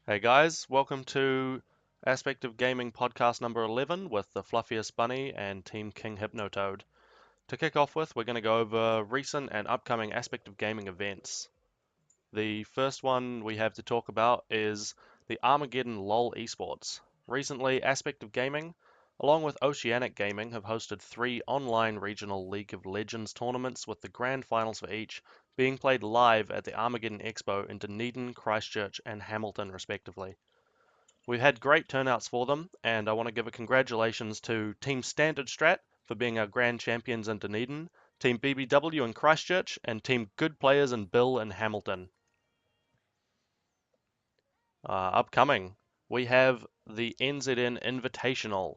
Hey guys, welcome to Aspect of Gaming podcast number 11 with the Fluffiest Bunny and Team King Hypno Toad. To kick off with, we're going to go over recent and upcoming Aspect of Gaming events. The first one we have to talk about is the Armageddon LoL esports. Recently, Aspect of Gaming, along with Oceanic Gaming, have hosted 3 online regional League of Legends tournaments with the grand finals for each being played live at the Armageddon Expo in Dunedin, Christchurch, and Hamilton, respectively. We've had great turnouts for them, and I want to give a congratulations to Team Standard Strat for being our grand champions in Dunedin, Team BBW in Christchurch, and Team Good Players in Bill in Hamilton. Upcoming, we have the NZN Invitational.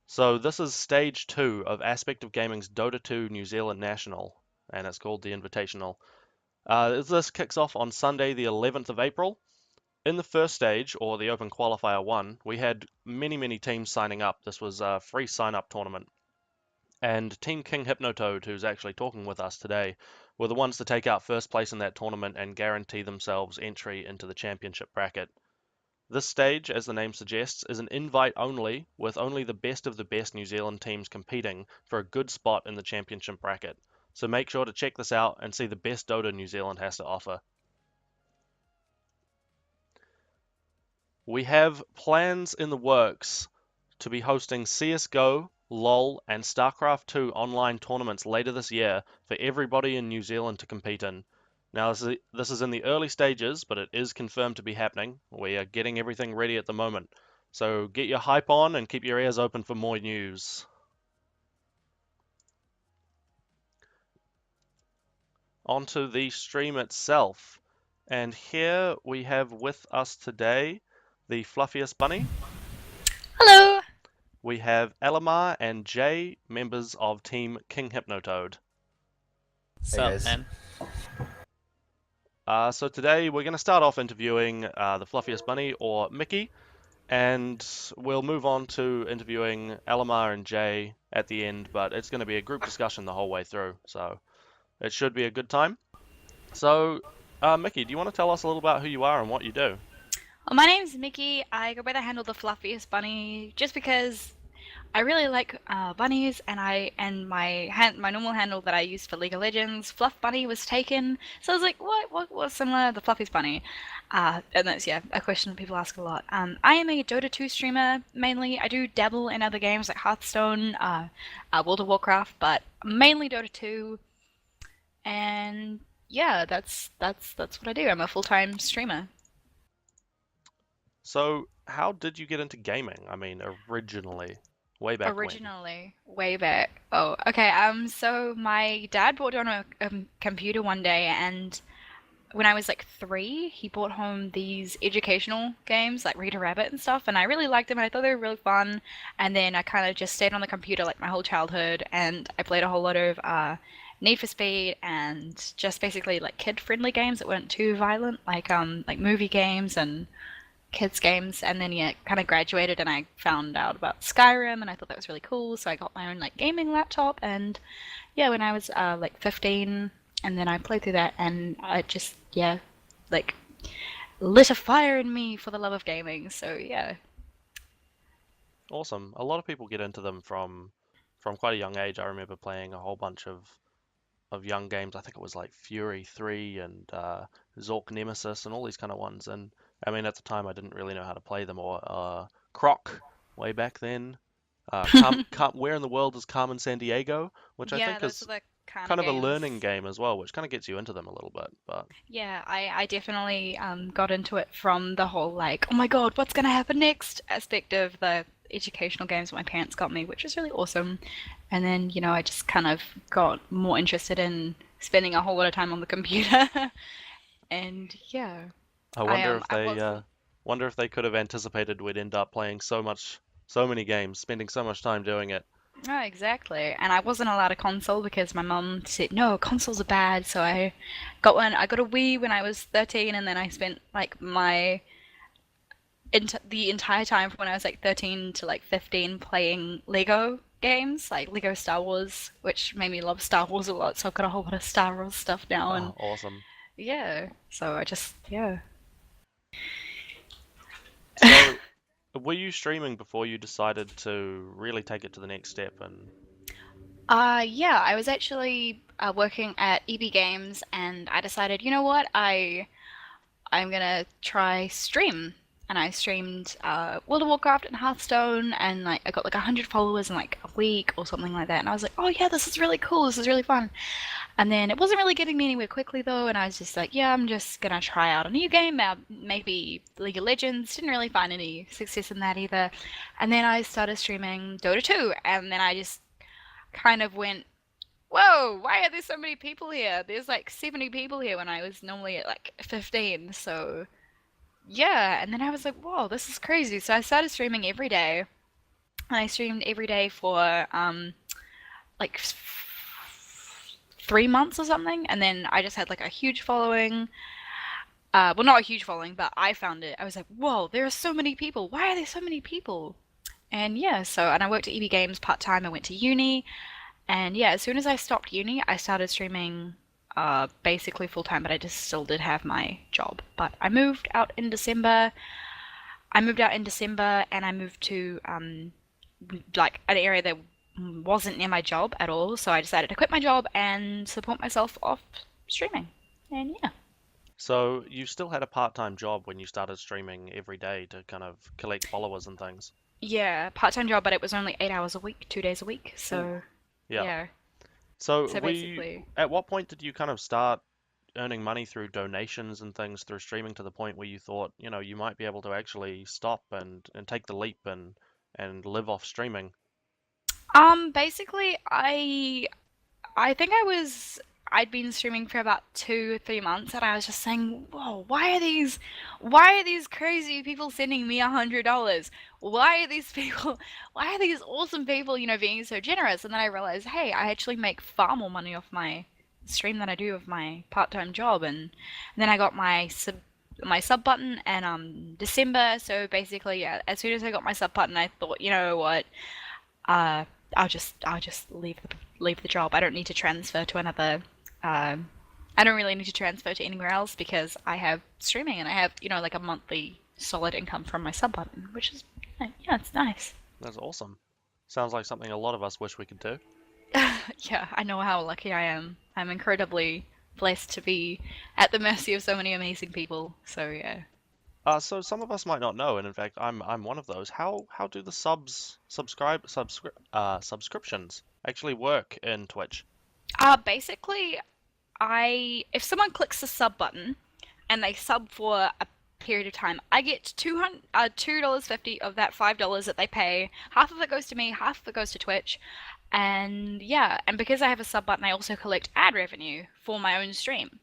So this is stage 2 of Aspect of Gaming's Dota 2 New Zealand National, and it's called the Invitational. This kicks off on Sunday, the 11th of April. In the first stage, or the Open Qualifier 1, we had many teams signing up. This was a free sign-up tournament. And Team King Hypno Toad, who's actually talking with us today, were the ones to take out first place in that tournament and guarantee themselves entry into the championship bracket. This stage, as the name suggests, is an invite only, with only the best New Zealand teams competing for a good spot in the championship bracket. So make sure to check this out and see the best Dota New Zealand has to offer. We have plans in the works to be hosting CSGO, LoL, and StarCraft 2 online tournaments later this year for everybody in New Zealand to compete in. Now, this is in the early stages, but it is confirmed to be happening. We are getting everything ready at the moment. So get your hype on and keep your ears open for more news. Onto the stream itself. And here we have with us today the Fluffiest Bunny. Hello! We have Elamar and Jay, members of Team King Hypno Toad. Hey Sup, guys. man? So today we're going to start off interviewing the Fluffiest Bunny, or Mickey, and we'll move on to interviewing Elamar and Jay at the end, but it's going to be a group discussion the whole way through, so it should be a good time. So, Mickey, do you want to tell us a little about who you are and what you do? Well, my name's Mickey. I go by the handle TheFluffiestBunny just because I really like bunnies, and my normal handle that I use for League of Legends, Fluff Bunny, was taken. So I was like, what's similar? The Fluffiest Bunny. And that's a question that people ask a lot. I am a Dota 2 streamer mainly. I do dabble in other games like Hearthstone, World of Warcraft, but mainly Dota 2. And yeah, that's what I do. I'm a full-time streamer. So, how did you get into gaming? I mean, originally, way back when. Originally, way back. Oh, okay. So my dad brought down a computer one day, and when I was like 3, he brought home these educational games like Reader Rabbit and stuff, and I really liked them, and I thought they were really fun. And then I kind of just stayed on the computer like my whole childhood, and I played a whole lot of Need for Speed and just basically like kid-friendly games that weren't too violent, like movie games and kids games. And then kind of graduated and I found out about Skyrim and I thought that was really cool, so I got my own like gaming laptop. And yeah, when I was like 15, and then I played through that, and I just like lit a fire in me for the love of gaming. So yeah. Awesome. A lot of people get into them from quite a young age. I remember playing a whole bunch of young games. I think it was like Fury 3 and Zork Nemesis and all these kind of ones. And I mean, at the time, I didn't really know how to play them. Or Croc way back then. Where in the world is Carmen Sandiego? Which I Yeah, think those are is the kind of kind of a learning games. game as well, which kind of gets you into them a little bit. But Yeah, I definitely got into it from the whole like, oh my God, what's gonna happen next aspect of the educational games my parents got me, which was really awesome. And then, I just kind of got more interested in spending a whole lot of time on the computer. And yeah, I I wonder um if I was they could have anticipated we'd end up playing so many games, spending so much time doing it. oh, exactly. And I wasn't allowed a console because my mum said, no, consoles are bad. So I got one. I got a Wii when I was 13, and then I spent like the entire time from when I was like 13 to like 15 playing Lego games, like Lego Star Wars, which made me love Star Wars a lot. So I've got a whole lot of Star Wars stuff now, and Oh, awesome. yeah. So I just, yeah. So, were you streaming before you decided to really take it to the next step? And Yeah, I was actually working at EB Games, and I decided, you know what, I'm gonna try stream. And I streamed World of Warcraft and Hearthstone, and like I got like 100 followers in like a week or something like that. And I was like, oh yeah, this is really cool. This is really fun. And then it wasn't really getting me anywhere quickly though, and I was just like, yeah, I'm just gonna try out a new game, maybe League of Legends. Didn't really find any success in that either. And then I started streaming Dota 2, and then I just kind of went, whoa, why are there so many people here? There's like 70 people here when I was normally at like 15. So yeah, and then I was like, whoa, this is crazy. So I started streaming every day. And I streamed every day for like 3 months or something, and then I just had like a huge following. Well, not a huge following, but I found it. I was like, whoa, there are so many people. Why are there so many people? And yeah, and I worked at EB Games part time. I went to uni, and yeah, as soon as I stopped uni, I started streaming basically full time, but I just still did have my job. But I moved out in December. I moved out in December and I moved to like an area that wasn't near my job at all. So I decided to quit my job and support myself off streaming. And yeah. so you still had a part-time job when you started streaming every day to kind of collect followers and things. Yeah, part-time job, but it was only 8 hours a week, 2 days a week. Ooh. So Yeah. yeah. So So we, basically, at what point did you kind of start earning money through donations and things through streaming to the point where you thought, you might be able to actually stop and take the leap and live off streaming? basically, I think I'd been streaming for about 2 or 3 months, and I was just saying, "Whoa, why are these crazy people sending me $100? Why are these people, why are these awesome people, being so generous?" And then I realized, hey, I actually make far more money off my stream than I do of my part-time job, and then I got my sub button and December. So basically, yeah, as soon as I got my sub button, I thought, you know what, uh, I'll just leave the job. I don't need to transfer to another. Um, I don't really need to transfer to anywhere else because I have streaming and I have like a monthly solid income from my sub button, which is yeah, it's nice. That's awesome. Sounds like something a lot of us wish we could do. Yeah, I know how lucky I am. I'm incredibly blessed to be at the mercy of so many amazing people. So yeah. So some of us might not know, and in fact, I'm one of those. How do the subscriptions actually work in Twitch? Basically, I if someone clicks the sub button and they sub for a period of time, I get $2.50 of that $5 that they pay. Half of it goes to me, half of it goes to Twitch. And yeah, and because I have a sub button, I also collect ad revenue for my own stream,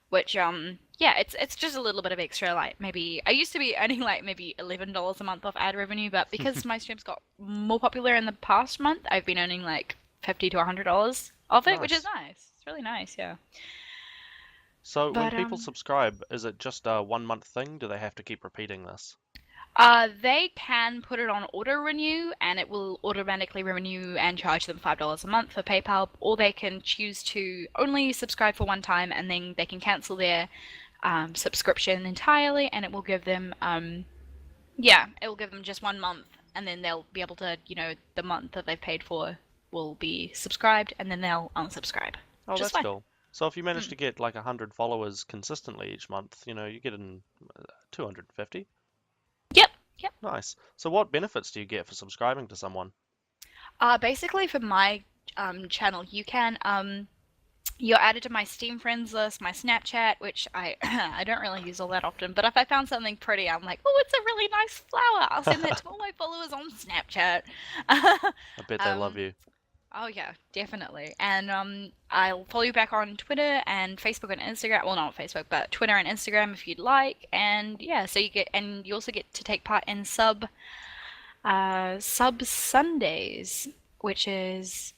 which yeah, it's just a little bit of extra. Like maybe I used to be earning like maybe $11 a month off ad revenue, but because my streams got more popular in the past month, I've been earning like $50 to $100 off it, which is Nice. nice. It's really nice, yeah. So when But people subscribe, is it just a 1 month thing? Do they have to keep repeating this? they can put it on auto renew and it will automatically renew and charge them $5 a month for PayPal, or they can choose to only subscribe for one time and then they can cancel their subscription entirely and it will give them yeah, it will give them just 1 month and then they'll be able to, the month that they've paid for will be subscribed and then they'll unsubscribe, Oh, which is that's fine. cool. So if you manage Mm. to get like 100 followers consistently each month, you get in 250. Yep, yep. Nice. So what benefits do you get for subscribing to someone? Basically for my channel, you're added to my Steam friends list, my Snapchat, which I I don't really use all that often, but if I found something pretty, I'm like, oh, it's a really nice flower. I'll send that to all my followers on Snapchat. I bet they love um, you. oh yeah, definitely. And I'll follow you back on Twitter and Facebook and Instagram. Well, not Facebook, but Twitter and Instagram if you'd like. And yeah, so you also get to take part in Sub Sundays, which is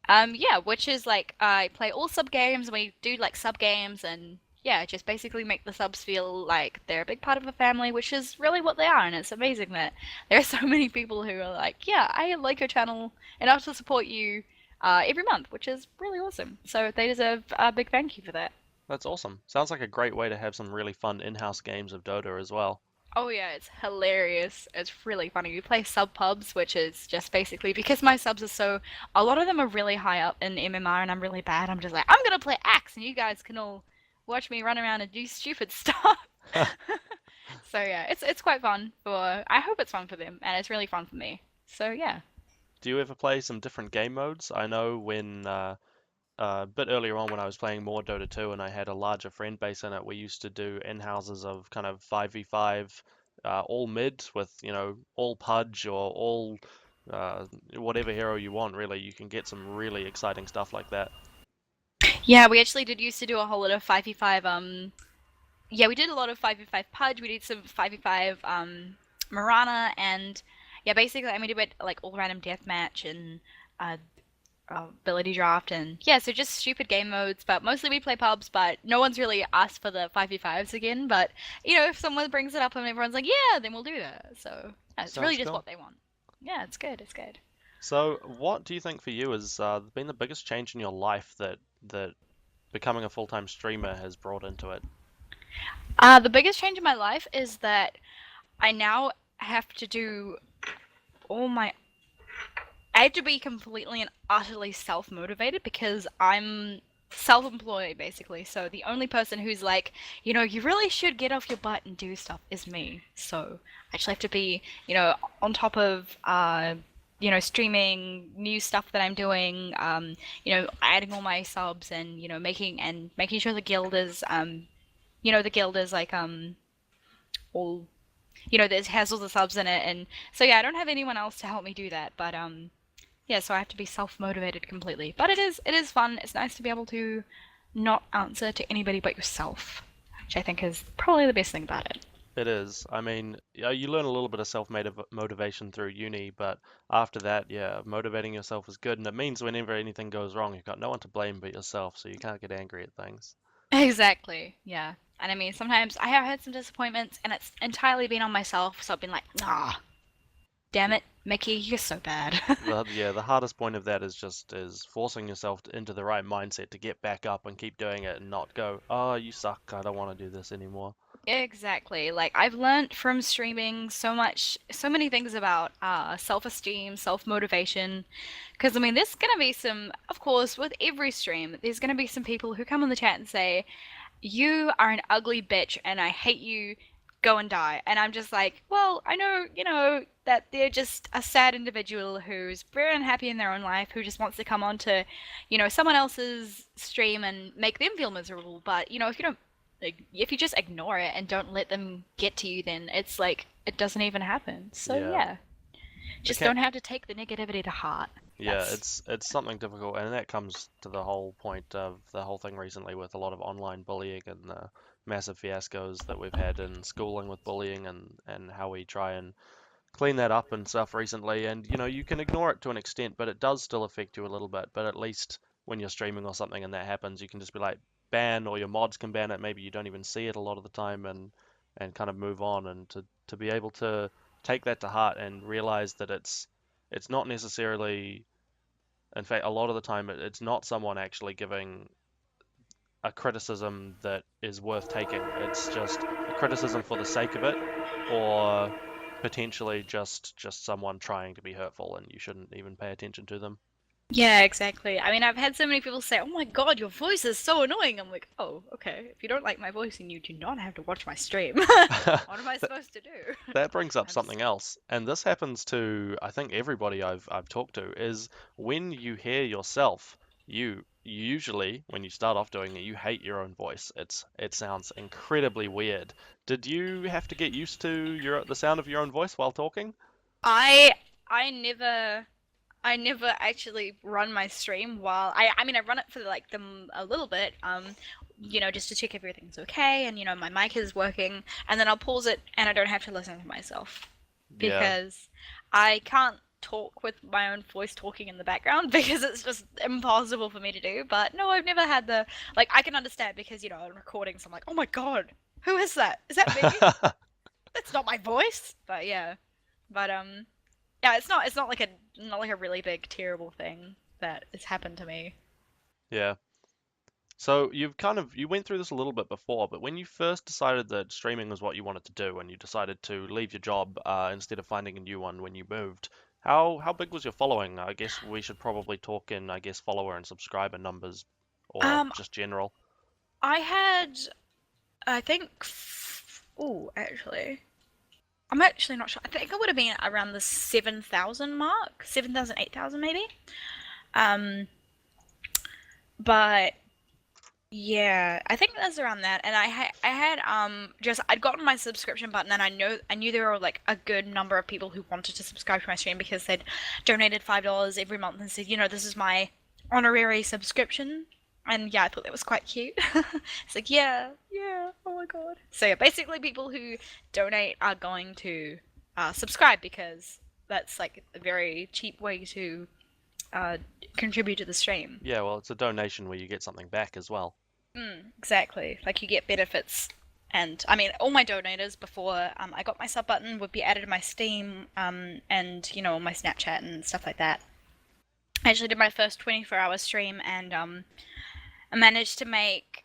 yeah, which is like I play all sub games and we do like sub games and yeah, just basically make the subs feel like they're a big part of the family, which is really what they are, and it's amazing that there are so many people who are like, yeah, I like your channel enough to support you every month, which is really awesome. So they deserve a big thank you for that. That's awesome. Sounds like a great way to have some really fun in-house games of Dota as well. Oh yeah, it's hilarious. It's really funny. We play sub pubs, which is just basically because my subs are so, a lot of them are really high up in MMR and I'm really bad. I'm just like, I'm gonna play Axe and you guys can all watch me run around and do stupid stuff. So yeah, it's quite fun for, I hope it's fun for them and it's really fun for me. So yeah. Do you ever play some different game modes? I know when a bit earlier on when I was playing more Dota 2 and I had a larger friend base in it, we used to do in-houses of kind of 5v5, all mid with, all Pudge or all whatever hero you want, really. You can get some really exciting stuff like that. Yeah, we actually did used to do a whole lot of 5v5 yeah, we did a lot of 5v5 Pudge, we did some 5v5 Marana and yeah, basically I mean we did like all random deathmatch and uh ability draft and yeah, so just stupid game modes, but mostly we play pubs, but no one's really asked for the 5v5s again, but if someone brings it up and everyone's like, yeah, then we'll do that. So yeah, it's really Sounds just cool. what they want. Yeah, it's good, it's good. So, what do you think for you has been the biggest change in your life that becoming a full-time streamer has brought into it? The biggest change in my life is that I now have to do all my I have to be completely and utterly self motivated because I'm self employed basically. So the only person who's like, you really should get off your butt and do stuff is me. So I actually have to be, on top of, streaming new stuff that I'm doing, adding all my subs and, making sure the guild is like, all, that has all the subs in it. And so yeah, I don't have anyone else to help me do that. But, yeah, so I have to be self-motivated completely. But it is fun. It's nice to be able to not answer to anybody but yourself, which I think is probably the best thing about it. It is. I mean, yeah, you learn a little bit of self-motivation through uni, but after that, yeah, motivating yourself is good, and it means whenever anything goes wrong, you've got no one to blame but yourself, so you can't get angry at things. Exactly. Yeah. And I mean, sometimes I have had some disappointments, and it's entirely been on myself. So I've been like, ah, damn it, Mickey, you're so bad. The hardest point of that is forcing yourself into the right mindset to get back up and keep doing it and not go, oh, you suck, I don't want to do this anymore. Exactly. Like I've learned from streaming so much, so many things about self-esteem, self-motivation. Because I mean, there's gonna be some, of course, with every stream, there's gonna be some people who come in the chat and say, "You are an ugly bitch, and I hate you. Go and die." And I'm just like, well, I know, that they're just a sad individual who's very unhappy in their own life, who just wants to come on to, someone else's stream and make them feel miserable. But if you don't like, if you just ignore it and don't let them get to you, then it's like it doesn't even happen. So Yeah, yeah, it just can don't have to take the negativity to heart. Yeah, That's it's something difficult, and that comes to the whole point of the whole thing recently with a lot of online bullying and the massive fiascos that we've had in schooling with bullying and how we try and clean that up and stuff recently. And you can ignore it to an extent, but it does still affect you a little bit. But at least when you're streaming or something and that happens, you can just be like ban, or your mods can ban it. Maybe you don't even see it a lot of the time, and kind of move on, and to be able to take that to heart and realize that it's not necessarily, in fact, a lot of the time it's not someone actually giving a criticism that is worth taking. It's just a criticism for the sake of it, or potentially just someone trying to be hurtful, and you shouldn't even pay attention to them. Yeah, exactly. I mean, I've had so many people say, "Oh my God, your voice is so annoying." I'm like, "Oh, okay. If you don't like my voice, then you do not have to watch my stream." What am I That supposed to do? that brings up I'm something just else, and this happens to, I think, everybody I've talked to, is when you hear yourself, you usually, when you start off doing it, you hate your own voice. It sounds incredibly weird. Did you have to get used to the sound of your own voice while talking? I I never actually run my stream while I mean I run it for like them a little bit just to check everything's okay and my mic is working and then I'll pause it and I don't have to listen to myself Yeah. because I can't talk with my own voice talking in the background because it's just impossible for me to do. But no, I've never had the like I can understand because I'm recording so I'm like, "Oh my God, who is that? Is that me? That's not my voice." But yeah. But yeah, it's not like a really big terrible thing that has happened to me. Yeah. So you went through this a little bit before, but when you first decided that streaming was what you wanted to do, and you decided to leave your job instead of finding a new one when you moved, how big was your following? I guess we should probably talk in, I guess, follower and subscriber numbers, or Um, just general. I had, I think, oh, actually, I'm actually not sure. I think it would have been around the 7,000 mark, 7,000, 8,000 maybe. Um, but yeah, I think that's around that. And I had just I'd gotten my subscription button, and I knew there were like a good number of people who wanted to subscribe to my stream because they'd donated $5 every month and said, this is my honorary subscription. And yeah, I thought that was quite cute. It's like, yeah, yeah, oh my God. So yeah, basically people who donate are going to subscribe because that's like a very cheap way to uh, contribute to the stream. Yeah, well, it's a donation where you get something back as well. Exactly. Like you get benefits. And I mean, all my donators before I got my sub button would be added to my Steam and, my Snapchat and stuff like that. I actually did my first 24-hour stream and I managed to make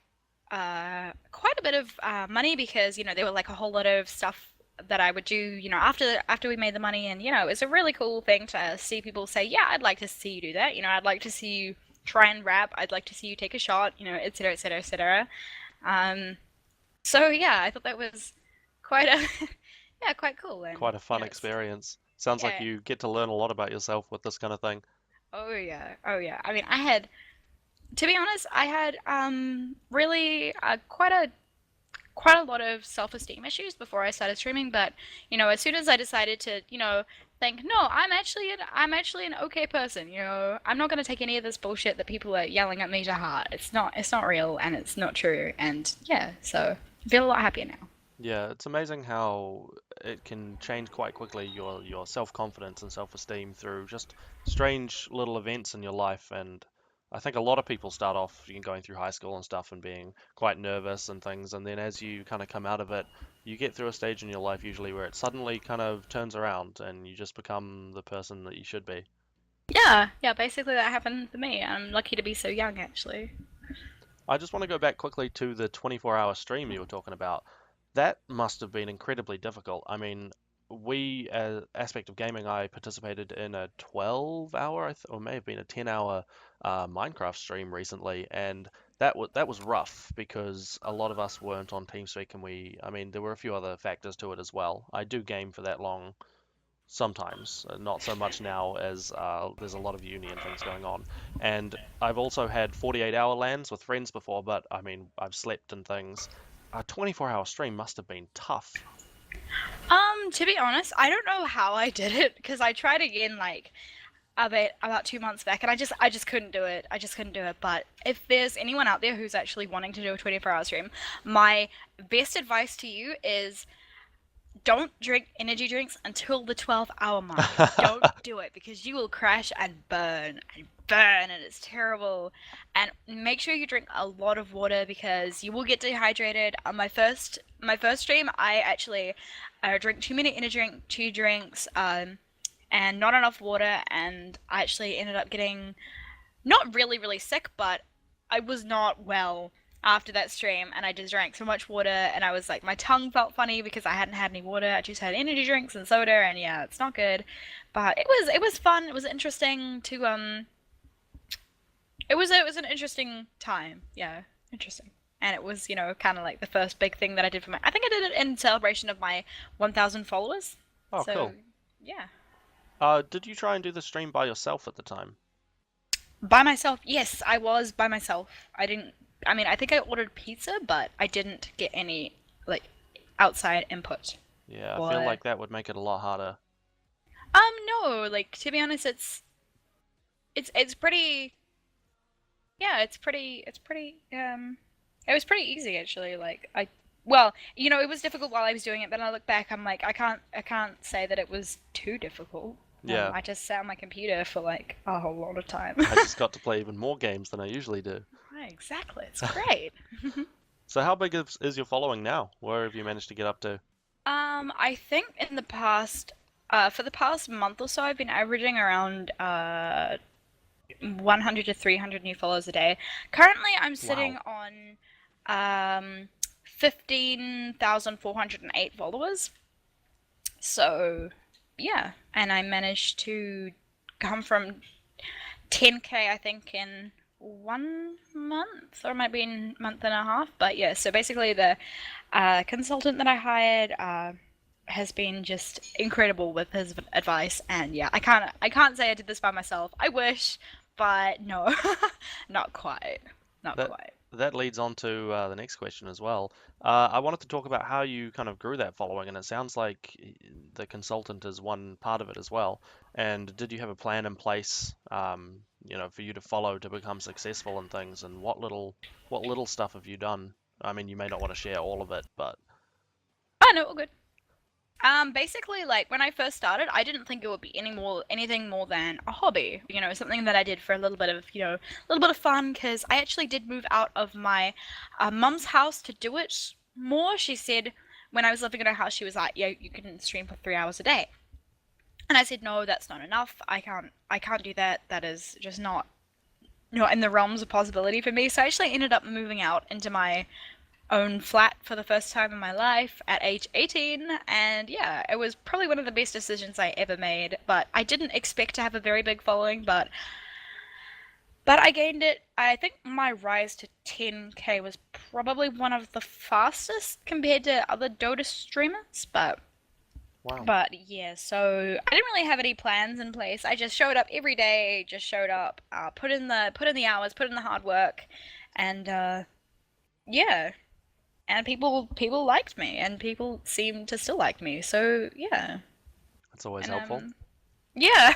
quite a bit of money because, there were like a whole lot of stuff that I would do, after we made the money. And, it was a really cool thing to see people say, yeah, I'd like to see you do that. I'd like to see you try and rap. I'd like to see you take a shot, etc., etc., etc. So yeah, I thought that was quite a yeah, quite cool. And Quite a fun experience. Sounds like yeah, you get to learn a lot about yourself with this kind of thing. oh yeah, oh yeah. I mean, to be honest, I had really quite a lot of self-esteem issues before I started streaming. But as soon as I decided to think, no, I'm actually an okay person. I'm not gonna take any of this bullshit that people are yelling at me to heart. It's not real and it's not true. And yeah, so I feel a lot happier now. Yeah, it's amazing how it can change quite quickly your self-confidence and self-esteem through just strange little events in your life. And I think a lot of people start off going through high school and stuff and being quite nervous and things, and then as you kind of come out of it, you get through a stage in your life usually where it suddenly kind of turns around and you just become the person that you should be. Yeah, yeah, basically that happened to me. I'm lucky to be so young, actually. I just want to go back quickly to the 24-hour stream you were talking about. That must have been incredibly difficult. I mean, we, as Aspect of Gaming, I participated in a 12-hour, or may have been a 10-hour Minecraft stream recently, and that was rough because a lot of us weren't on TeamSpeak, and I mean, there were a few other factors to it as well. I do game for that long sometimes, not so much now as there's a lot of uni and things going on. And I've also had 48-hour lands with friends before, but I mean, I've slept and things. A 24-hour stream must have been tough. To be honest, I don't know how I did it because I tried again like about 2 months back, and I just couldn't do it. I just couldn't do it. But if there's anyone out there who's actually wanting to do a 24-hour stream, my best advice to you is don't drink energy drinks until the 12-hour mark. Don't do it because you will crash and burn, and it's terrible. And make sure you drink a lot of water because you will get dehydrated. On my first stream, I actually drank too many two drinks, and not enough water, and I actually ended up getting not really, really sick, but I was not well after that stream, and I just drank so much water, and I was like, my tongue felt funny because I hadn't had any water. I just had energy drinks and soda, and yeah, it's not good. But it was fun. It was interesting to it was an interesting time. Yeah, interesting. And it was, kind of like the first big thing that I did for my. I think I did it in celebration of my 1,000 followers. Oh, So, cool. yeah. Did you try and do the stream by yourself at the time? By myself, yes, I was by myself. I didn't. I mean, I think I ordered pizza, but I didn't get any like outside input. Yeah, I feel Or like that would make it a lot harder. no, like to be honest, it's pretty. Yeah, it was pretty easy actually. Like well, it was difficult while I was doing it, but I look back, I'm like, I can't say that it was too difficult. Yeah, I just sat on my computer for like a whole lot of time. I just got to play even more games than I usually do. Right, exactly, it's great. So how big is your following now? Where have you managed to get up to? I think for the past month or so, I've been averaging around 100 to 300 new followers a day. Currently, I'm sitting Wow. on 15,408 followers. So, yeah, and I managed to come from 10K, I think, in 1 month, or it might be in a month and a half. But yeah, so basically, the consultant that I hired has been just incredible with his advice, and yeah, I can't say I did this by myself. I wish, but no, not quite, not That quite. that leads on to the next question as well. I wanted to talk about how you kind of grew that following, and it sounds like the consultant is one part of it as well. And did you have a plan in place, for you to follow to become successful in things? And what little stuff have you done? I mean, you may not want to share all of it, but Oh no, all good. Basically, like when I first started, I didn't think it would be anything more than a hobby. Something that I did for a little bit of, a little bit of fun. Because I actually did move out of my mum's house to do it more. She said when I was living in her house, she was like, "Yeah, you can stream for 3 hours a day," and I said, "No, that's not enough. I can't do that. That is just not in the realms of possibility for me." So I actually ended up moving out into my own flat for the first time in my life at age 18, and yeah, it was probably one of the best decisions I ever made. But I didn't expect to have a very big following, but I gained it. I think my rise to 10K was probably one of the fastest compared to other Dota streamers, but wow. but yeah, so I didn't really have any plans in place. I just showed up every day, just showed up, put in the hours, put in the hard work, and yeah, and people liked me, and people seem to still like me. So yeah, That's always and helpful. yeah,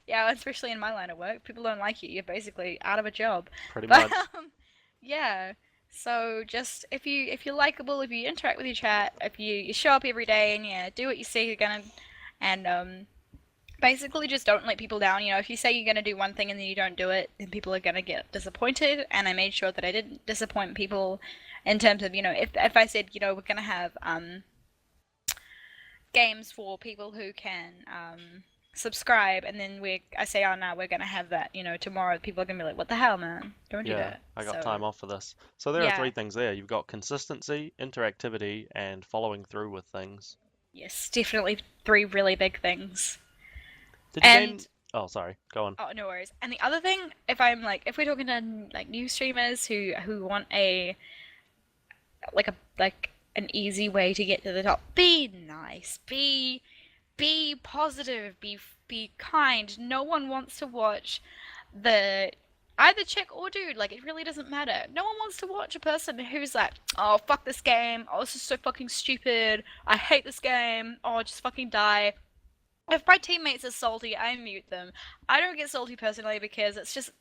yeah, especially in my line of work, people don't like you. You're basically out of a job. Pretty But much. yeah, so just if you're likable, if you interact with your chat, if you show up every day and yeah, do what you say you're gonna, and basically just don't let people down. If you say you're gonna do one thing and then you don't do it, then people are gonna get disappointed. And I made sure that I didn't disappoint people in terms of, if I said, we're gonna have games for people who can subscribe, and then I say, oh no, we're gonna have that, tomorrow. People are gonna be like, what the hell, man? Don't do Yeah, that. I got So time off for this. So there are yeah, three things there. You've got consistency, interactivity, and following through with things. yes, definitely three really big things. Did you gain? And Oh, sorry. Go on. oh, no worries. And the other thing, if we're talking to like new streamers who want like an easy way to get to the top, be nice, be positive, be kind. No one wants to watch the either chick or dude. Like, it really doesn't matter. No one wants to watch a person who's like, oh fuck this game, oh this is so fucking stupid, I hate this game, oh just fucking die. If my teammates are salty, I mute them. I don't get salty personally because it's just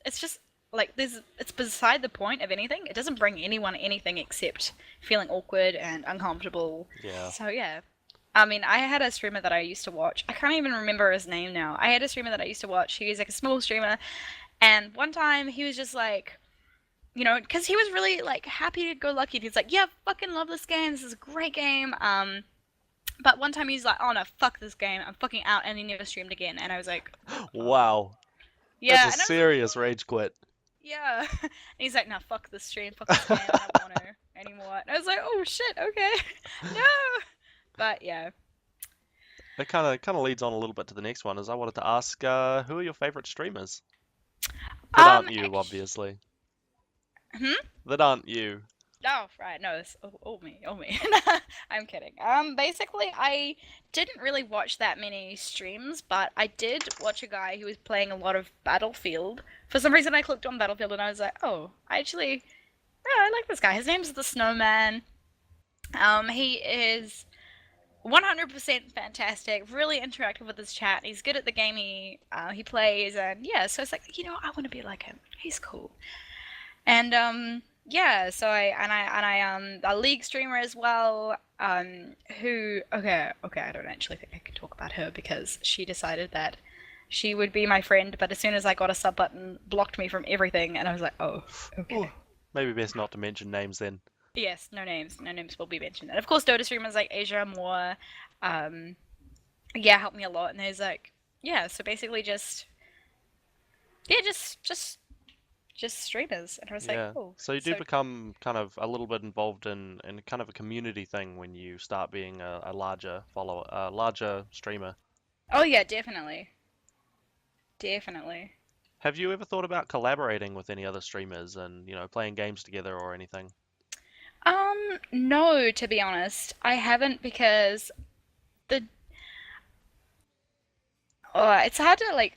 like it's beside the point of anything. It doesn't bring anyone anything except feeling awkward and uncomfortable. Yeah. So yeah. I mean, I had a streamer that I used to watch. I can't even remember his name now. I had a streamer that I used to watch. He was like a small streamer, and one time he was just like, because he was really like happy to go lucky. He's like, "Yeah, fucking love this game. This is a great game." But one time he's like, "Oh no, fuck this game. I'm fucking out," and he never streamed again. And I was like, "Oh, Wow. That's yeah." a And I was like, serious "Oh, rage quit. yeah." And he's like, "No, fuck this stream. Fuck this game. I don't want to anymore." And I was like, "Oh shit, okay, no." But yeah. It kind of leads on a little bit to the next one, is I wanted to ask, who are your favorite streamers? That aren't you, Actually, obviously. hmm? That aren't you. Oh, right. No, it's all me, all me. I'm kidding. Basically, I didn't really watch that many streams, but I did watch a guy who was playing a lot of Battlefield. For some reason, I clicked on Battlefield and I was like, oh, I like this guy. His name's the Snowman. He is 100% fantastic, really interactive with his chat. He's good at the game he plays, and yeah, so it's like, I want to be like him. He's cool. And yeah, so I a league streamer as well, who okay, I don't actually think I can talk about her because she decided that she would be my friend, but as soon as I got a sub button, blocked me from everything, and I was like, oh, Ooh, okay. maybe best not to mention names then. Yes, no names, no names will be mentioned. And of course Dota streamers like Asia Moore, yeah, helped me a lot, and there's like, yeah, so basically just Yeah, just streamers, and I was like, Yeah. oh, So you do so become kind of a little bit involved in kind of a community thing when you start being a larger follower, a larger streamer. oh yeah, definitely, definitely. Have you ever thought about collaborating with any other streamers and, playing games together or anything? No, to be honest, I haven't because the it's hard to like.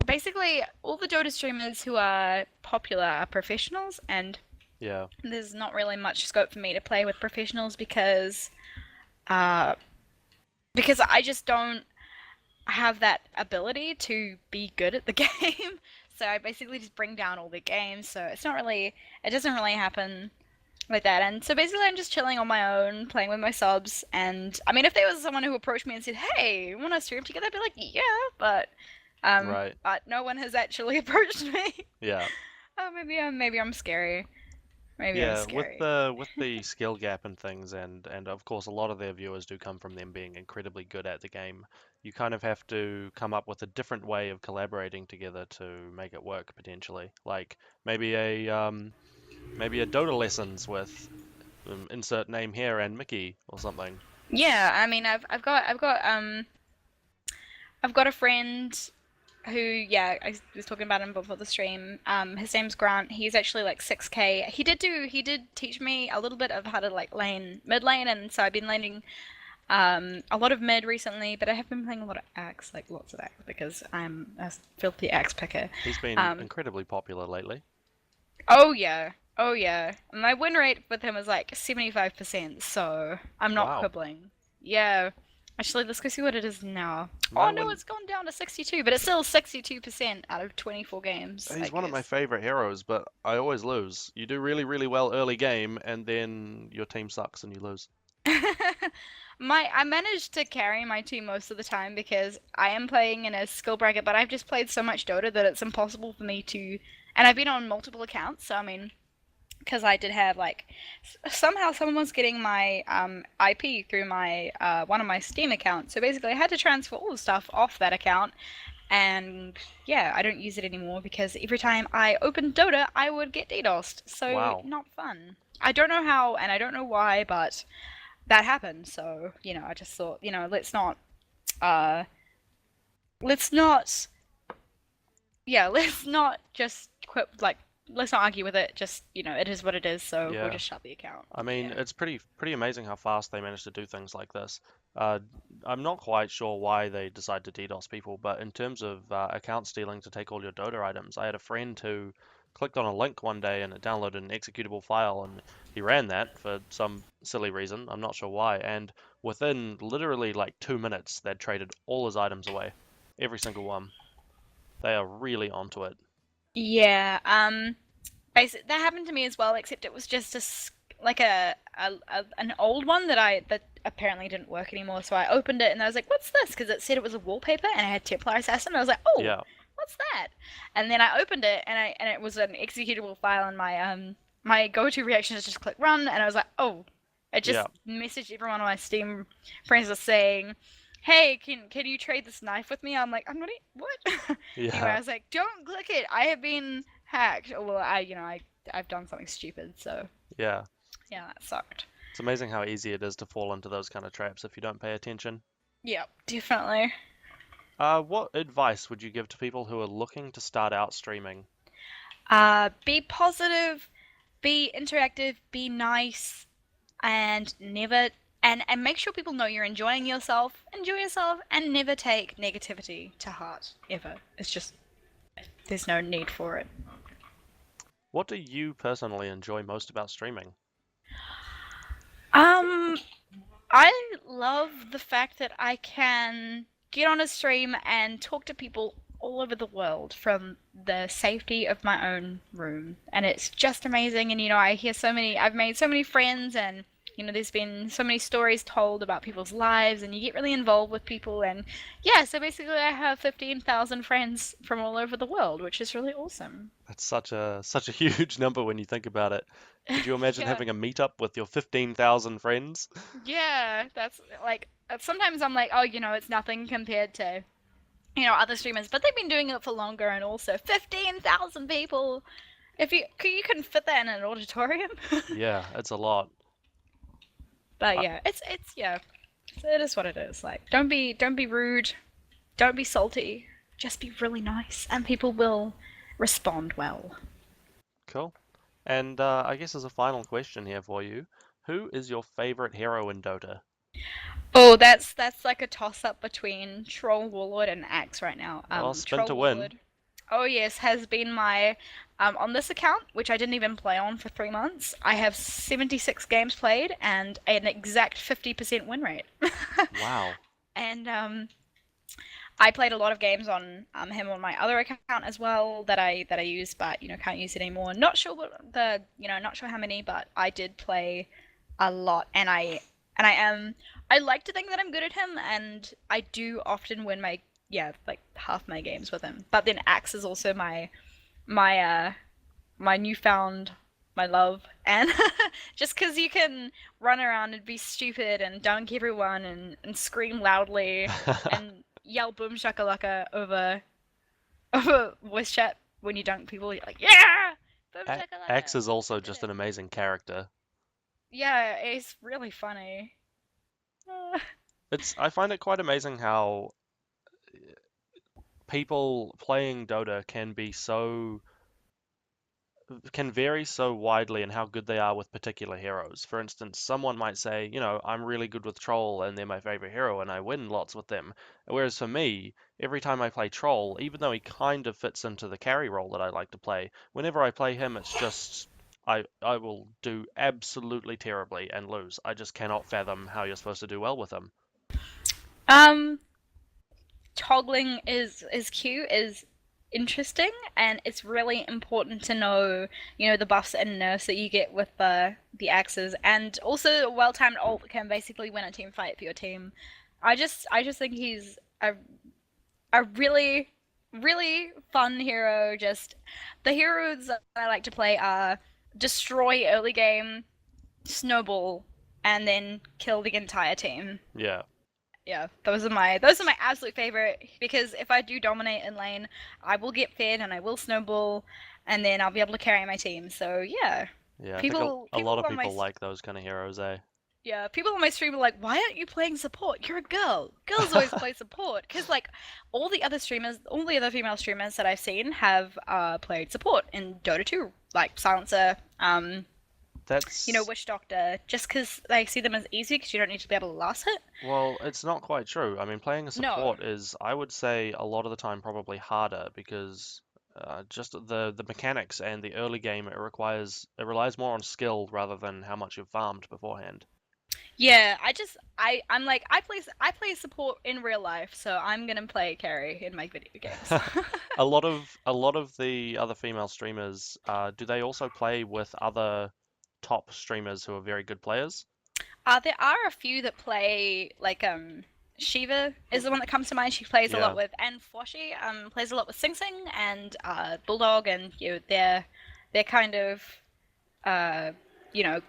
Basically, all the Dota streamers who are popular are professionals, and Yeah, there's not really much scope for me to play with professionals uh, because I just don't have that ability to be good at the game. So I basically just bring down all the games. So it's not really, it doesn't really happen like that. And so basically, I'm just chilling on my own, playing with my subs. And I mean, if there was someone who approached me and said, "Hey, want to stream together?" I'd be like, "Yeah," but right. no one has actually approached me. Yeah. Oh, maybe I'm scary. Maybe I'm Yeah, with scary. the skill gap and things, and of course a lot of their viewers do come from them being incredibly good at the game. You kind of have to come up with a different way of collaborating together to make it work potentially. Like maybe maybe a Dota lessons with insert name here and Mickey or something. Yeah, I mean, I've got a friend who, yeah, I was talking about him before the stream. His name's Grant. He's actually like 6K. He did teach me a little bit of how to like lane mid lane, and so I've been laning a lot of mid recently, but I have been playing a lot of axe, like lots of axe, because I'm a filthy axe picker. He's been Um, incredibly popular lately. oh yeah, oh yeah. My win rate with him is like 75%, so I'm not Wow. quibbling. Yeah. Actually, let's go see what it is now. My Oh no, win it's gone down to 62, but it's still 62% out of 24 games, I He's one of my guess. favorite heroes, but I always lose. You do really, really well early game, and then your team sucks and you lose. I managed to carry my team most of the time because I am playing in a skill bracket, but I've just played so much Dota that it's impossible for me to, and I've been on multiple accounts, so I mean, because I did have like somehow someone was getting my IP through my one of my Steam accounts. So basically, I had to transfer all the stuff off that account, and yeah, I don't use it anymore because every time I opened Dota, I would get DDoSed. So Wow. not fun. I don't know how and I don't know why, but that happened. So I just thought, uh, let's not, yeah, let's not just quit. Like, let's not argue with it. Just it is what it is. So we'll Yeah. just shut the account. I mean, Yeah. it's pretty amazing how fast they manage to do things like this. Uh, I'm not quite sure why they decide to DDoS people, but in terms of account stealing to take all your Dota items, I had a friend who clicked on a link one day and it downloaded an executable file, and he ran that for some silly reason. I'm not sure why. And within literally like 2 minutes, they'd traded all his items away, every single one. They are really onto it. Yeah. That happened to me as well, except it was just like an old one that apparently didn't work anymore. So I opened it and I was like, "What's this?" Because it said it was a wallpaper and it had Templar Assassin. I was like, "Oh, Yeah, what's that?" And then I opened it and it was an executable file, and my go-to reaction is just click run, and I was like, "Oh." I yeah, just messaged everyone on my Steam friends just saying, "Hey, can you trade this knife with me?" I'm like, "I'm not what?" Anyway, I yeah. was like, "Don't click it. I have been hacked." Well, I've done something stupid, so Yeah. yeah, that sucked. It's amazing how easy it is to fall into those kind of traps if you don't pay attention. Yep, definitely. What advice would you give to people who are looking to start out streaming? Be positive, be interactive, be nice, and never and make sure people know you're enjoying yourself. Enjoy yourself, and never take negativity to heart ever. It's just there's no need for it. What do you personally enjoy most about streaming? Um, I love the fact that I can get on a stream and talk to people all over the world from the safety of my own room. And it's just amazing. And, I've made so many friends, and, there's been so many stories told about people's lives, and you get really involved with people. And yeah, so basically, I have 15,000 friends from all over the world, which is really awesome. That's such a huge number when you think about it. Could you imagine Yeah. having a meetup with your 15,000 friends? Yeah, that's like sometimes I'm like, oh, it's nothing compared to other streamers, but they've been doing it for longer, and also 15,000 people. If you couldn't fit that in an auditorium. Yeah, it's a lot. But I, yeah, it's yeah, it is what it is. Like, don't be rude, don't be salty, just be really nice, and people will respond well. cool. And I guess as a final question here for you, who is your favorite hero in Dota? Oh, that's like a toss up between Troll Warlord and Axe right now. Well, spin Troll to win. Warlord. Oh yes, has been my on this account, which I didn't even play on for 3 months. I have 76 games played and an exact 50% win rate. Wow. And I played a lot of games on him on my other account as well that I use, but can't use it anymore. Not sure what not sure how many, but I did play a lot, and I like to think that I'm good at him, and I do often win my like half my games with him. But then Axe is also my my newfound my love, and just because you can run around and be stupid and dunk everyone and scream loudly and yell boom shakalaka over voice chat when you dunk people, you're like, yeah, boom Axe shakalaka, is also did just it. an amazing character. Yeah, it's really funny. I find it quite amazing how people playing Dota can vary so widely in how good they are with particular heroes. For instance, someone might say, I'm really good with Troll and they're my favorite hero and I win lots with them. Whereas for me, every time I play Troll, even though he kind of fits into the carry role that I like to play, whenever I play him, it's just I will do absolutely terribly and lose. I just cannot fathom how you're supposed to do well with him. um Toggling is cute, is interesting, and it's really important to know, the buffs and nerfs that you get with the axes, and also a well-timed ult can basically win a team fight for your team. I just think he's a really really fun hero. Just the heroes that I like to play are destroy early game, snowball, and then kill the entire team. Yeah. Yeah, those are my absolute favorite, because if I do dominate in lane, I will get fed and I will snowball, and then I'll be able to carry my team. So yeah, Yeah, I think people a lot people of on my people like those kind of heroes, eh? people on my stream are like, why aren't you playing support? You're a girl. Girls always play support, because like all the other female streamers that I've seen have played support in Dota 2, like Silencer, That's Witch Doctor, just because they see them as easy because you don't need to be able to last hit. Well, it's not quite true. I mean, playing a No. support is, I would say, a lot of the time probably harder because just the mechanics and the early game it relies more on skill rather than how much you've farmed beforehand. Yeah, I'm like, I play support in real life, so I'm gonna play carry in my video games. A lot of the other female streamers, do they also play with other top streamers who are very good players? There are a few that play like Shiva is the one that comes to mind. She plays a lot Yeah. with, and Fwashi plays a lot with Sing Sing and Bulldog, and they're kind of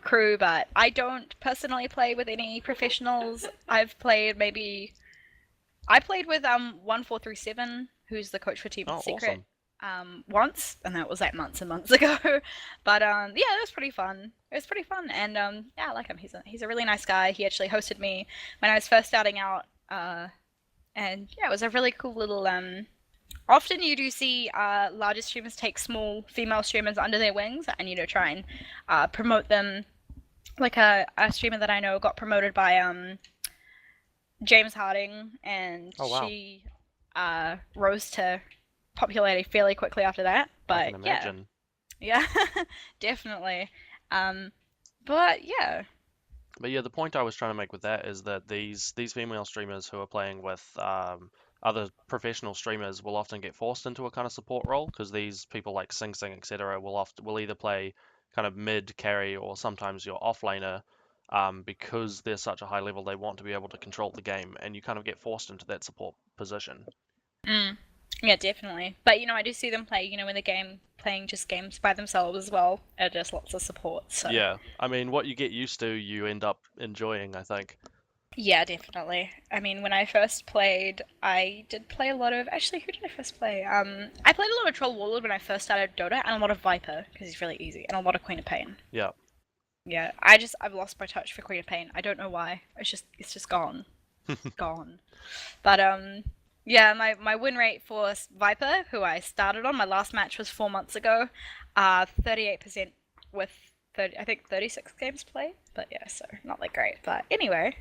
crew. But I don't personally play with any professionals. I played with 1437, who's the coach for Team Oh, Secret, awesome. once, and that was like months and months ago. But yeah, it was pretty fun. It was pretty fun, and yeah, I like him. He's a really nice guy. He actually hosted me when I was first starting out, and yeah, it was a really cool little. Often you do see larger streamers take small female streamers under their wings, and try and promote them. Like a streamer that I know got promoted by James Harding, and Oh, wow. she rose to popularity fairly quickly after that. I can But yeah, imagine. yeah, definitely. Um, but yeah, But yeah, the point I was trying to make with that is that these female streamers who are playing with other professional streamers will often get forced into a kind of support role because these people like Sing Sing, etc., will either play kind of mid carry or sometimes your offlaner because they're such a high level they want to be able to control the game and you kind of get forced into that support position. mm, yeah, definitely. But I do see them play. In the game, playing just games by themselves as well, and just lots of support. So Yeah, I mean, what you get used to, you end up enjoying, I think. Yeah, definitely. I mean, when I first played, I did play a lot of. Actually, who did I first play? I played a lot of Troll Warlord when I first started Dota, and a lot of Viper because he's really easy, and a lot of Queen of Pain. Yeah. Yeah, I've lost my touch for Queen of Pain. I don't know why. It's just gone, gone. But yeah, my win rate for Viper, who I started on, my last match was 4 months ago. 38% with 30, I think 36 games played. But yeah, so not like great. But anyway,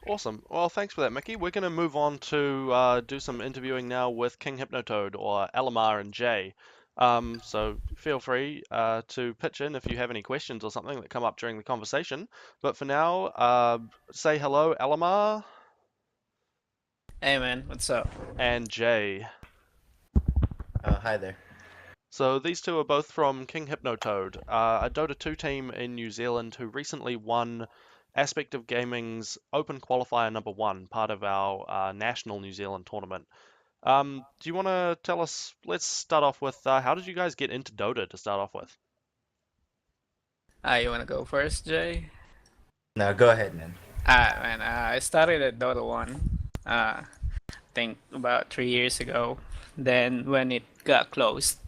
Awesome. Well, thanks for that, Mickey. We're going to move on to do some interviewing now with King Hypno Toad or Alamar and Jay. So feel free to pitch in if you have any questions or something that come up during the conversation. But for now, say hello, Alamar Hey man, what's up? and Jay. Hi there. So these two are both from King Hypno Toad, a Dota 2 team in New Zealand who recently won Aspect of Gaming's Open Qualifier number one, part of our national New Zealand tournament. Do you want to tell us? Let's start off with how did you guys get into Dota to start off with? You wanna go first, Jay? No, go ahead, man. Man, I started at Dota 1, I think about 3 years ago. Then when it got closed,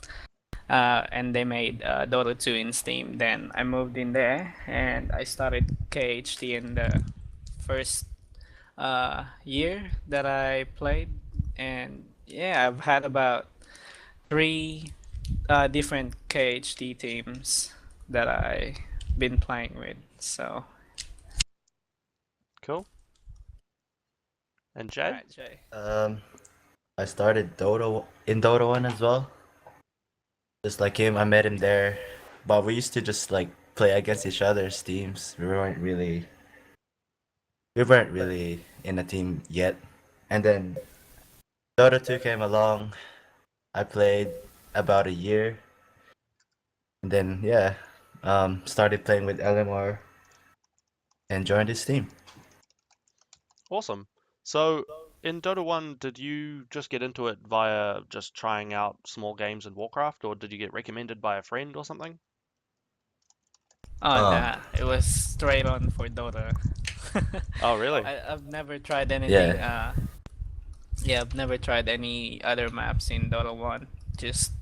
and they made Dota 2 in Steam, then I moved in there and I started KHT in the first year that I played. And yeah, I've had about three different KHT teams that I been playing with. So, Cool. And all Jay? right, Jay. I started Dota 1 as well. Just like him, I met him there. But we used to just like play against each other's teams. We weren't really in a team yet. And then Dota 2 came along. I played about a year. And then yeah, started playing with LMR and joined his team. Awesome. So in Dota 1, did you just get into it via just trying out small games in Warcraft, or did you get recommended by a friend or something? Oh, Um, nah, it was straight on for Dota. Oh, really? I've never tried anything. yeah. Yeah, I've never tried any other maps in Dota 1. Just,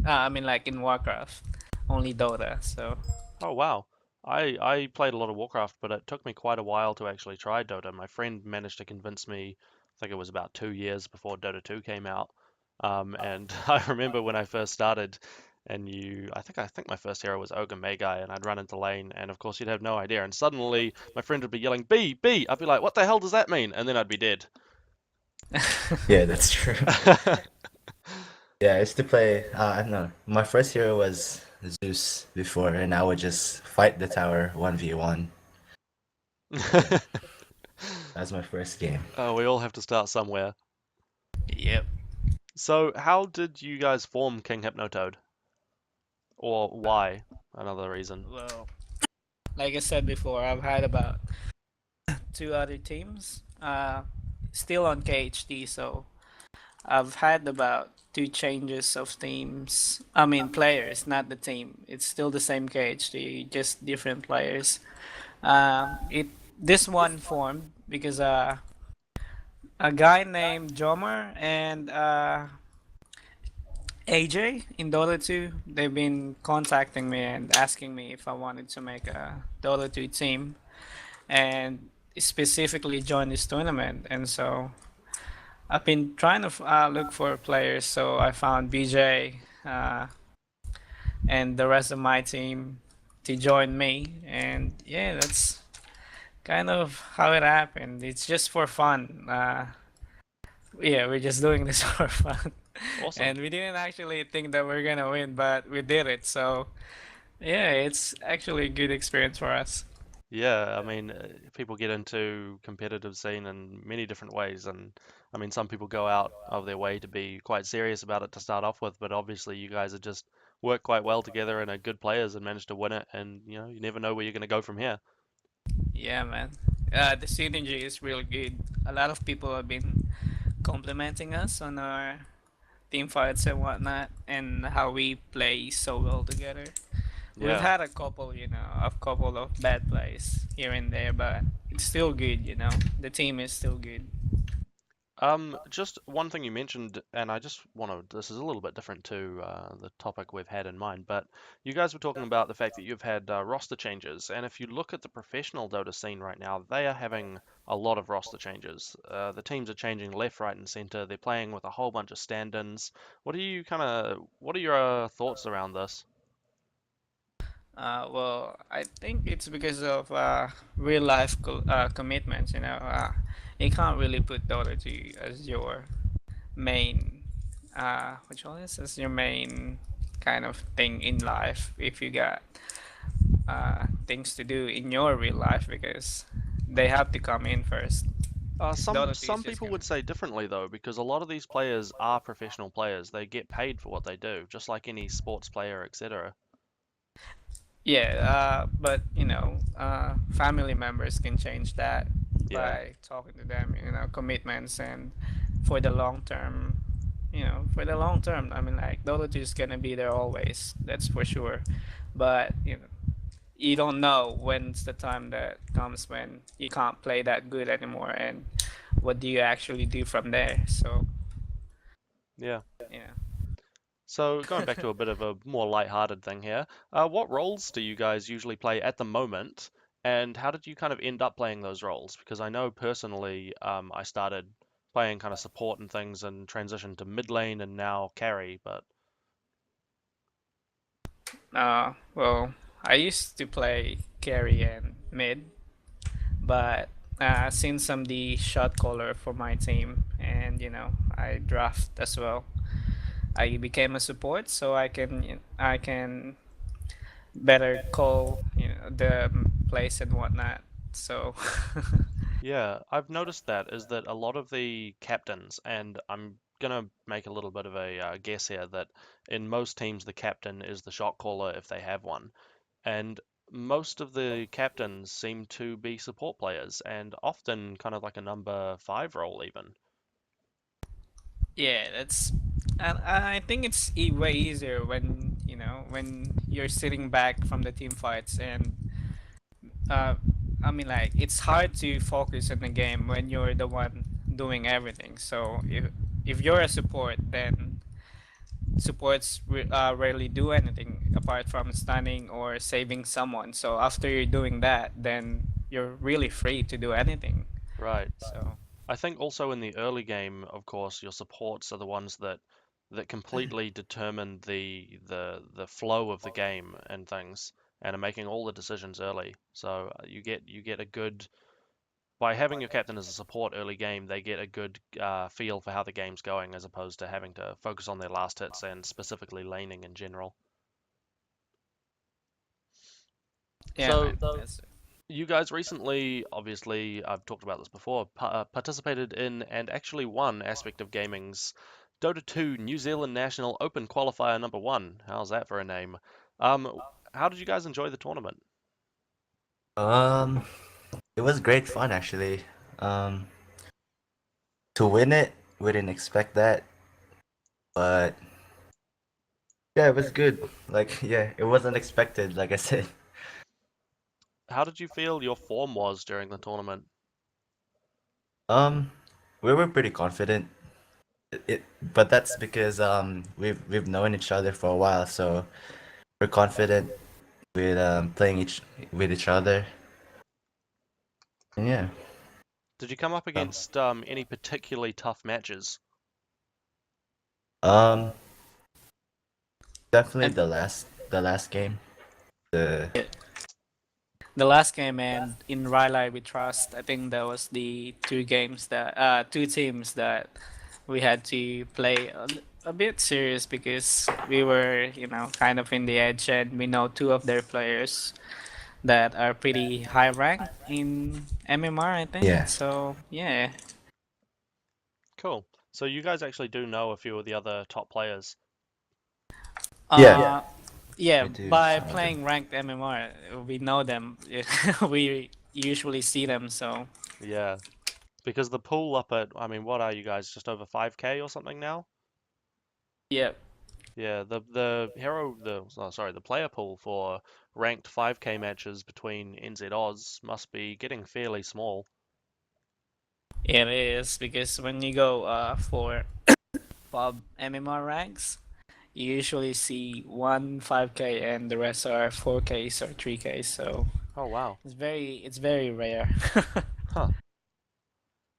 I mean, like in Warcraft, only Dota. So, Oh, wow. I played a lot of Warcraft, but it took me quite a while to actually try Dota. My friend managed to convince me, I think it was about 2 years before Dota 2 came out. And I remember when I first started, and I think my first hero was Ogre Magi, and I'd run into lane, and of course you'd have no idea. And suddenly my friend would be yelling, B, B. I'd be like, what the hell does that mean? And then I'd be dead. Yeah, that's true. Yeah, I used to play. I don't know. My first hero was Zeus before, and I would just fight the tower 1v1. Yeah, that was my first game. Oh, we all have to start somewhere. yep. So, how did you guys form King Hypno Toad? Or why? Another reason. Well, like I said before, I've had about two other teams. Still on KHD, so I've had about two changes of teams. I mean, players, not the team. It's still the same KHD, just different players. It this one formed because a guy named Jomar and AJ in Dota 2, they've been contacting me and asking me if I wanted to make a Dota 2 team and specifically join this tournament. And so I've been trying to look for players, so I found BJ and the rest of my team to join me. And yeah, that's kind of how it happened. It's just for fun. Yeah, we're just doing this for fun. Awesome. And we didn't actually think that we're gonna win, but we did it. So yeah, it's actually a good experience for us. Yeah, I mean, people get into competitive scene in many different ways, and I mean, some people go out of their way to be quite serious about it to start off with, but obviously you guys are just work quite well together and are good players and managed to win it, and you never know where you're going to go from here. Yeah, man. The synergy is really good. A lot of people have been complimenting us on our team fights and whatnot, and how we play so well together. We've Yeah. had a couple of bad plays here and there, but it's still good. The team is still good. Just one thing you mentioned, and I just want to, this is a little bit different to the topic we've had in mind, but you guys were talking about the fact that you've had roster changes, and if you look at the professional Dota scene right now, they are having a lot of roster changes. The teams are changing left, right, and center. They're playing with a whole bunch of stand-ins. What are your thoughts around this? Well, I think it's because of real life commitments. You can't really put Dota 2 as your main, what you call this, as your main kind of thing in life if you got things to do in your real life because they have to come in first. Because Some Dota 2 is some just people gonna. would say differently though, because a lot of these players are professional players. They get paid for what they do, just like any sports player, etc. Yeah, but family members can change that Yeah. by talking to them, commitments and for the long term, for the long term. I mean, like Dota 2 is gonna be there always, that's for sure. But you don't know when's the time that comes when you can't play that good anymore, and what do you actually do from there? So Yeah. yeah. So going back to a bit of a more light-hearted thing here, what roles do you guys usually play at the moment, and how did you kind of end up playing those roles? Because I know personally, I started playing kind of support and things and transitioned to mid lane and now carry, but Well, I used to play carry and mid, but since I'm the shot caller for my team and I draft as well, I became a support so I can better call the plays and whatnot. So yeah, I've noticed that is that a lot of the captains, and I'm gonna make a little bit of a guess here that in most teams the captain is the shot caller if they have one. And most of the captains seem to be support players and often kind of like a number five role even. yeah, that's and I think it's way easier when you're sitting back from the team fights and uh, I mean, like, it's hard to focus in the game when you're the one doing everything. So if you're a support, then supports rarely do anything apart from stunning or saving someone. So after you're doing that, then you're really free to do anything. Right. So I think also in the early game, of course, your supports are the ones that completely determine the flow of the game and things and are making all the decisions early. So you get a good by having your captain as a support early game, they get a good feel for how the game's going as opposed to having to focus on their last hits and specifically laning in general. yeah, So man, that's you guys recently, obviously, I've talked about this before, participated in and actually won Aspect of Gaming's Dota 2 New Zealand National Open Qualifier number one. How's that for a name? Um, how did you guys enjoy the tournament? Um, it was great fun actually. Um, to win it, we didn't expect that, but yeah, it was good. Like, yeah, it was unexpected, like I said. How did you feel your form was during the tournament? Um, we were pretty confident. But that's because we've known each other for a while, so we're confident with playing each with each other. And yeah, Did you come up um, against any particularly tough matches? um, definitely and the last game. The yeah, the last game and in Raleigh we trust. I think that was the two teams that we had to play a bit serious because we were kind of in the edge and we know two of their players that are pretty high ranked in MMR, I think. yeah, So yeah, Cool. So you guys actually do know a few of the other top players. yeah, uh, yeah. we do By some of them. playing ranked MMR, we know them. We usually see them. So Yeah, because the pool up at, I mean, what are you guys, just over 5K or something now? yeah, Yeah, the player pool for ranked 5K matches between NZ Oz must be getting fairly small. It is because when you go for pub MMR ranks, you usually see one 5K and the rest are 4Ks or 3Ks. So Oh wow. it's very rare. Huh.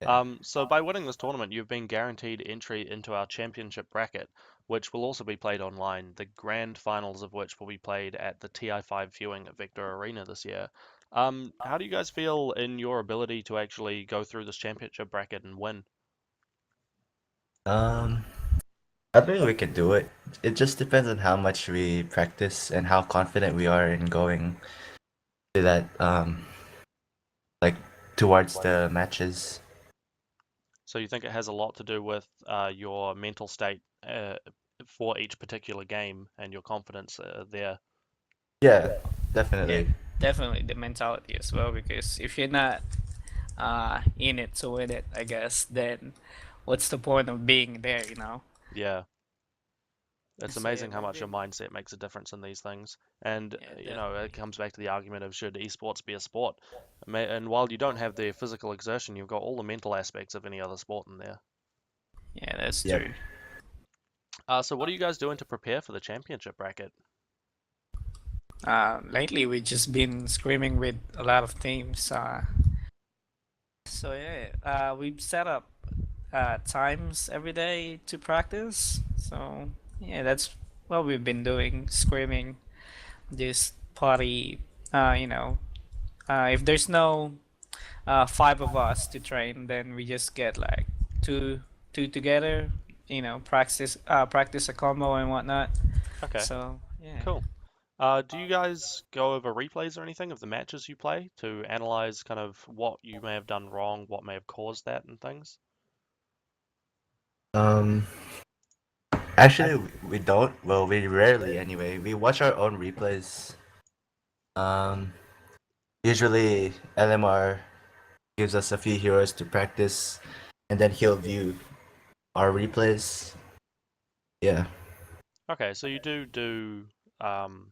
Yeah. So by winning this tournament, you've been guaranteed entry into our championship bracket, which will also be played online, the grand finals of which will be played at the TI5 viewing at Vector Arena this year. How do you guys feel in your ability to actually go through this championship bracket and win? Um, I think we can do it. It just depends on how much we practice and how confident we are in going to that like towards the matches. So you think it has a lot to do with your mental state for each particular game and your confidence there? Yeah, Yeah, definitely. definitely the mentality as well. Because if you're not in it to win it, I guess, then what's the point of being there? Yeah. It's So yeah, amazing how much your mindset makes a difference in these things. And, yeah, it definitely. comes back to the argument of should esports be a sport? And while you don't have the physical exertion, you've got all the mental aspects of any other sport in there. Yeah, that's Yep. true. So what are you guys doing to prepare for the championship bracket? Lately we've just been screaming with a lot of teams. So yeah, we've set up times every day to practice. So yeah, that's what we've been doing, screaming, just party. You know, if there's no five of us to train, then we just get like two two together. Practice a combo and whatnot. Okay, So yeah. cool. Do you guys go over replays or anything of the matches you play to analyze kind of what you may have done wrong, what may have caused that and things? Um, Actually, we don't. Well, we rarely anyway. We watch our own replays. Um, Usually LMR gives us a few heroes to practice, and then he'll view our replays. Yeah. Okay, so you do um,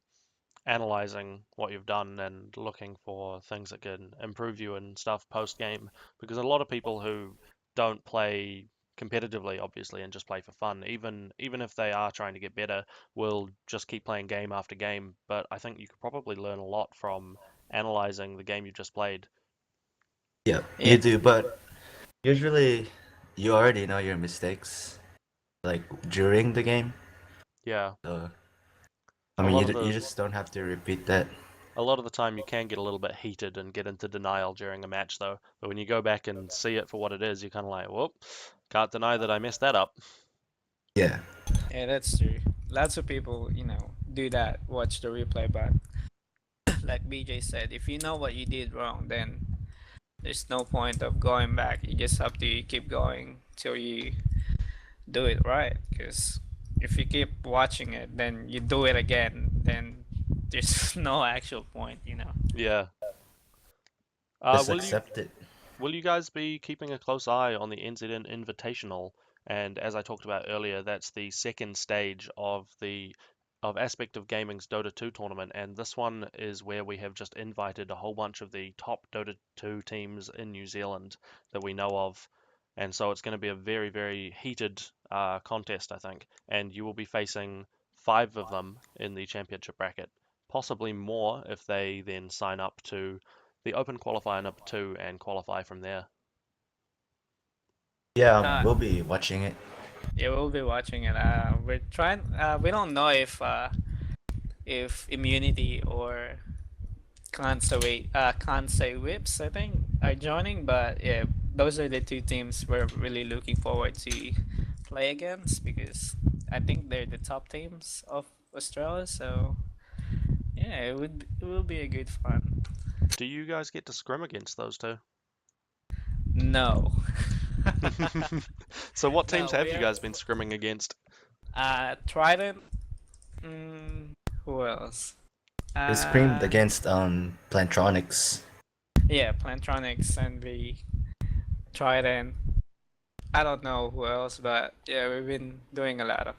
analyzing what you've done and looking for things that can improve you and stuff post game because a lot of people who don't play competitively obviously and just play for fun even if they are trying to get better will just keep playing game after game, but I think you could probably learn a lot from analyzing the game you just played. Yeah, you Yeah. do, but usually you already know your mistakes like during the game. Yeah, So I a mean, lot of you the just don't have to repeat that. a lot of the time you can get a little bit heated and get into denial during a match though, but when you go back and see it for what it is, you're kind of like, whoop, can't deny that I messed that up. Yeah. Yeah, that's true. Lots of people, do that, watch the replay, but like BJ said, if you know what you did wrong, then there's no point of going back. You just have to keep going till you do it right. Because if you keep watching it, then you do it again, then there's no actual point. Yeah. Just Will you accept it. Will you guys be keeping a close eye on the NZN Invitational? And as I talked about earlier, that's the second stage of Aspect of Gaming's Dota 2 tournament, and this one is where we have just invited a whole bunch of the top Dota 2 teams in New Zealand that we know of. And so it's going to be a very, very heated contest, I think. And you will be facing five of them in the championship bracket, possibly more if they then sign up to the Open Qualifier number two and qualify from there. Yeah, Uh, we'll be watching it. yeah, we'll be watching it. We're trying. We don't know if immunity or Kansai Whips, I think, are joining. But yeah, those are the two teams we're really looking forward to play against because I think they're the top teams of Australia. So yeah, it will be a good fun. Do you guys get to scrim against those two? No, So what teams no, have we you are guys been scrimming against? Trident. Mm, who else? We screamed Uh, against Plantronics. yeah, Plantronics and the Trident. I don't know who else, but yeah, we've been doing a lot of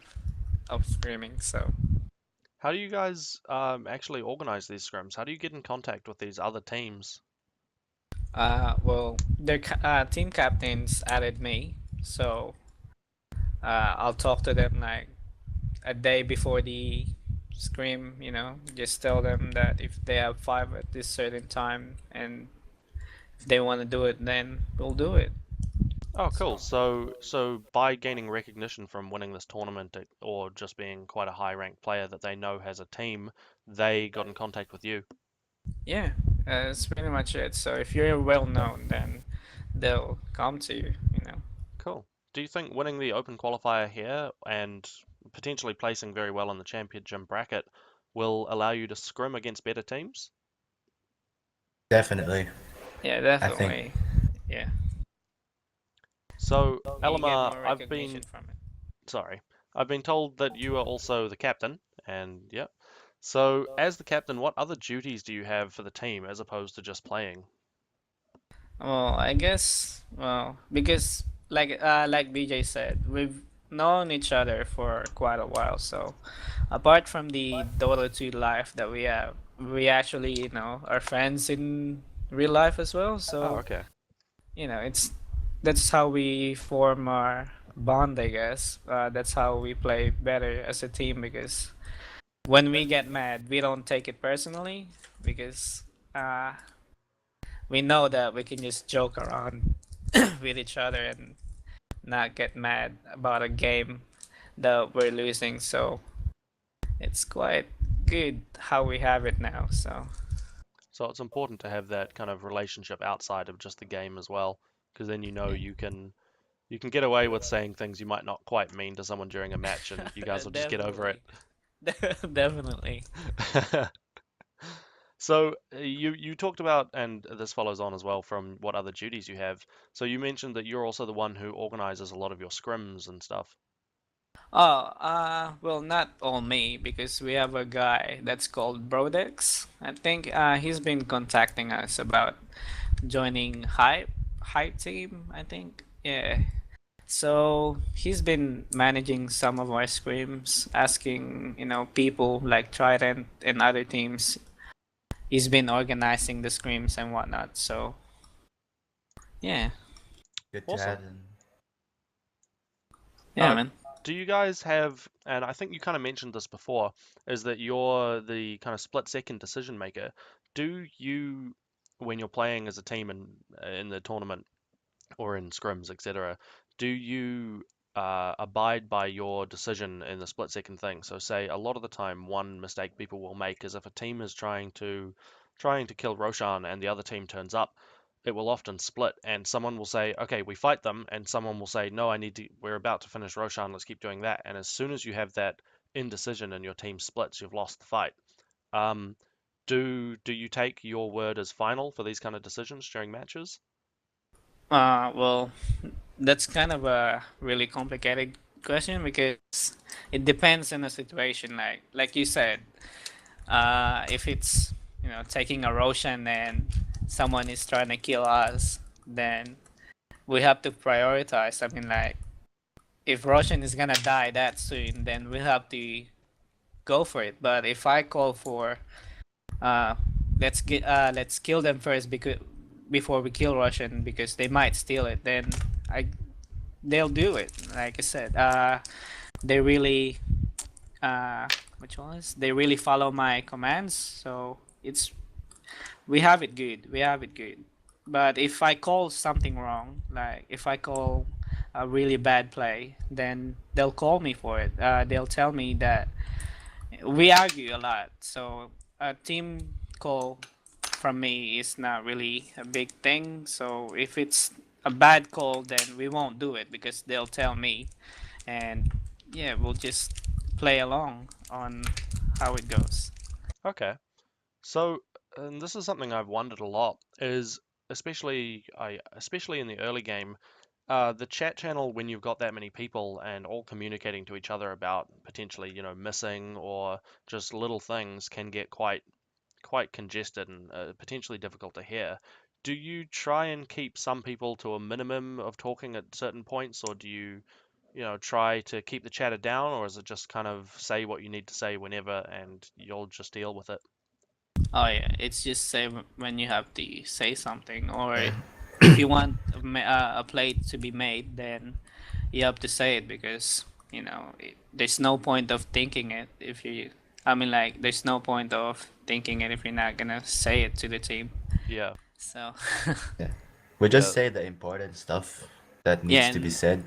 of screaming. So, How do you guys actually organize these scrims? How do you get in contact with these other teams? well, their team captains added me, so I'll talk to them like a day before the scream. Just tell them that if they have five at this certain time, and if they want to do it, then we'll do it. Oh, cool. So. So by gaining recognition from winning this tournament or just being quite a high ranked player that they know has a team, they got in contact with you. Yeah, that's pretty much it. So if you're well known, then they'll come to you. Cool. Do you think winning the open qualifier here and potentially placing very well in the championship bracket will allow you to scrim against better teams? Definitely. Yeah, I think definitely. Yeah, So, you get Elamar, more recognition from it. sorry, I've been told that you are also the captain, and yeah. So, as the captain, what other duties do you have for the team as opposed to just playing? Well, I guess, because like BJ said, we've known each other for quite a while. So apart from the Dota 2 life that we have, we actually, are friends in real life as well. Oh, So okay. it's that's how we form our bond, I guess. That's how we play better as a team because when we get mad, we don't take it personally because uh, we know that we can just joke around with each other and not get mad about a game that we're losing. So it's quite good how we have it now. So So it's important to have that kind of relationship outside of just the game as well, because then you know yeah. you can get away with saying things you might not quite mean to someone during a match, and you guys will just get over it. Definitely. Definitely. So you talked about, and this follows on as well from what other duties you have. So you mentioned that you're also the one who organizes a lot of your scrims and stuff. Oh, well, not all me, because we have a guy that's called Brodex. I think he's been contacting us about joining Hype team, I think. Yeah. So he's been managing some of our scrims, asking, people like Trident and other teams. He's been organizing the scrims and whatnot. So yeah, good to Awesome. have them. yeah, Uh, man. do you guys have, and I think you kind of mentioned this before, is that you're the kind of split second decision maker. Do you, when you're playing as a team in the tournament or in scrims, etc., do you abide by your decision in the split second thing? So say a lot of the time, one mistake people will make is if a team is trying to kill Roshan and the other team turns up, it will often split, and someone will say, "Okay, we fight them," and someone will say, "No, we're about to finish Roshan. Let's keep doing that." And as soon as you have that indecision and your team splits, you've lost the fight. Um, do you take your word as final for these kind of decisions during matches? Well, that's kind of a really complicated question because it depends on the situation. Like you said, if it's taking a Roshan and someone is trying to kill us, then we have to prioritize. I mean, like if Roshan is gonna die that soon, then we have to go for it. But if I call for uh, let's kill them first because before we kill Roshan because they might steal it, then I they'll do it. Like I said, they really which was they really follow my commands, so it's we have it good. We have it good. But if I call something wrong, like if I call a really bad play, then they'll call me for it. They'll tell me that we argue a lot. So a team call from me is not really a big thing. So if it's a bad call, then we won't do it because they'll tell me, and yeah, we'll just play along on how it goes. Okay. So, and this is something I've wondered a lot, is especially in the early game, the chat channel when you've got that many people and all communicating to each other about potentially, missing or just little things can get quite congested and potentially difficult to hear. Do you try and keep some people to a minimum of talking at certain points, or do you, try to keep the chatter down, or is it just kind of say what you need to say whenever and you'll just deal with it? Oh yeah, it's just say when you have to say something, or Yeah. if you want a plate to be made, then you have to say it because there's no point of thinking it if you. I mean, like, there's no point of thinking it if you're not gonna say it to the team. Yeah, So Yeah. We just yeah, say the important stuff that yeah, needs to be and said.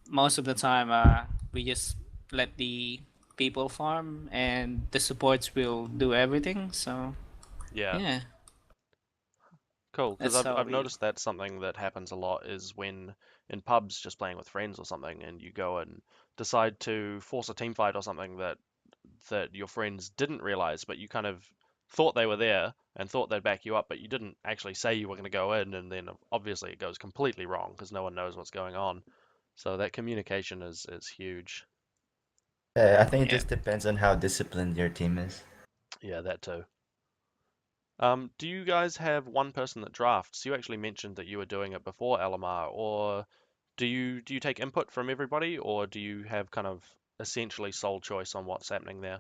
most of the time, we just let the people farm, and the supports will do everything. So yeah. yeah, Cool, because that's I've how I've we. noticed that something that happens a lot is when in pubs just playing with friends or something, and you go and decide to force a team fight or something that your friends didn't realize, but you kind of thought they were there and thought they'd back you up, but you didn't actually say you were going to go in, and then obviously it goes completely wrong because no one knows what's going on. So that communication is huge. Yeah, I think it Yeah. just depends on how disciplined your team is. Yeah, that too. Do you guys have one person that drafts? You actually mentioned that you were doing it before LMR, or do you take input from everybody, or do you have kind of essentially sole choice on what's happening there?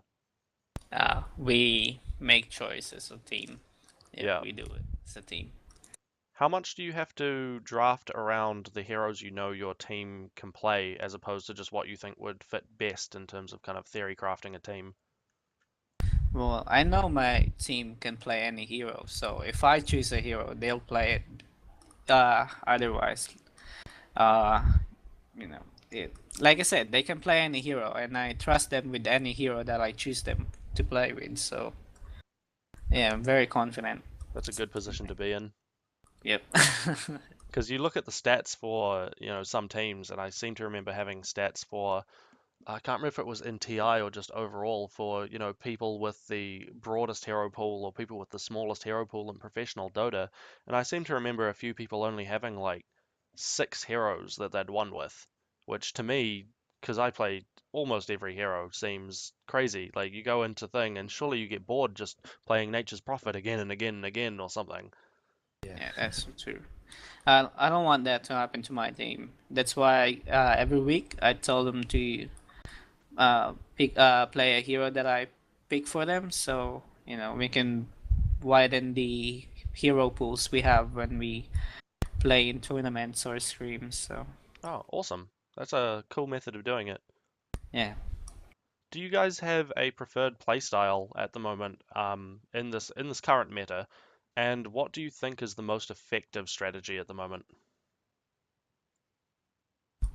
We make choice as a team. Yeah, Yeah. we do it as a team. How much do you have to draft around the heroes you know your team can play, as opposed to just what you think would fit best in terms of kind of theory crafting a team? Well, I know my team can play any hero, so if I choose a hero, they'll play it. Otherwise, uh, you know, like I said, they can play any hero, and I trust them with any hero that I choose them to play with. So yeah, I'm very confident. That's a good position to be in. Yep. Because you look at the stats for, some teams, and I seem to remember having stats for I can't remember if it was in TI or just overall for, people with the broadest hero pool or people with the smallest hero pool in professional Dota. And I seem to remember a few people only having like 6 heroes that they'd won with, which to me, because I play almost every hero, seems crazy. Like you go into thing and surely you get bored just playing Nature's Prophet again and again and again or something. Yeah. Yeah, that's true. I don't want that to happen to my team. That's why every week I tell them to play a hero that I pick for them, so we can widen the hero pools we have when we play in tournaments or streams. So Oh, awesome. That's a cool method of doing it. yeah. Do you guys have a preferred playstyle at the moment, in this current meta? And what do you think is the most effective strategy at the moment?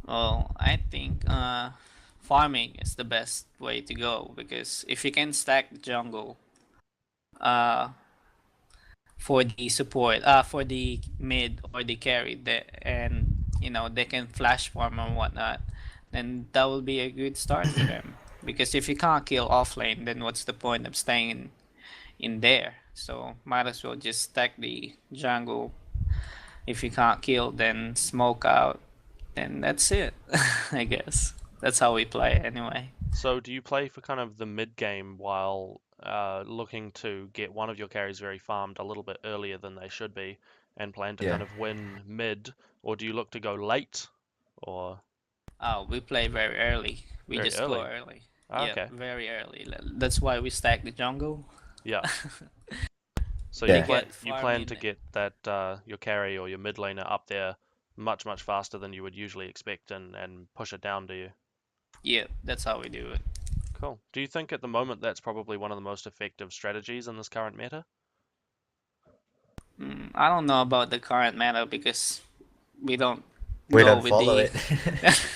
Well, I think farming is the best way to go because if you can stack the jungle uh for the support for the mid or the carry and they can flash farm and whatnot, then that will be a good start for them because if you can't kill off lane, then what's the point of staying in there? So might as well just stack the jungle. If you can't kill, then smoke out, then that's it. I guess that's how we play anyway. So do you play for kind of the mid game while looking to get one of your carries very farmed a little bit earlier than they should be and plan to Yeah. kind of win mid, or do you look to go late or Oh, we play very early. We very just go early? early. Ah, Yep, okay. very early. That's why we stack the jungle. Yeah. So you We Yeah. plan get you farm plan to in. get that your carry or your mid laner up there much much faster than you would usually expect and push it down, do you? Yep, that's how we do it. Cool. Do you think at the moment that's probably one of the most effective strategies in this current meta? I don't know about the current meta because we don't We go don't with follow the.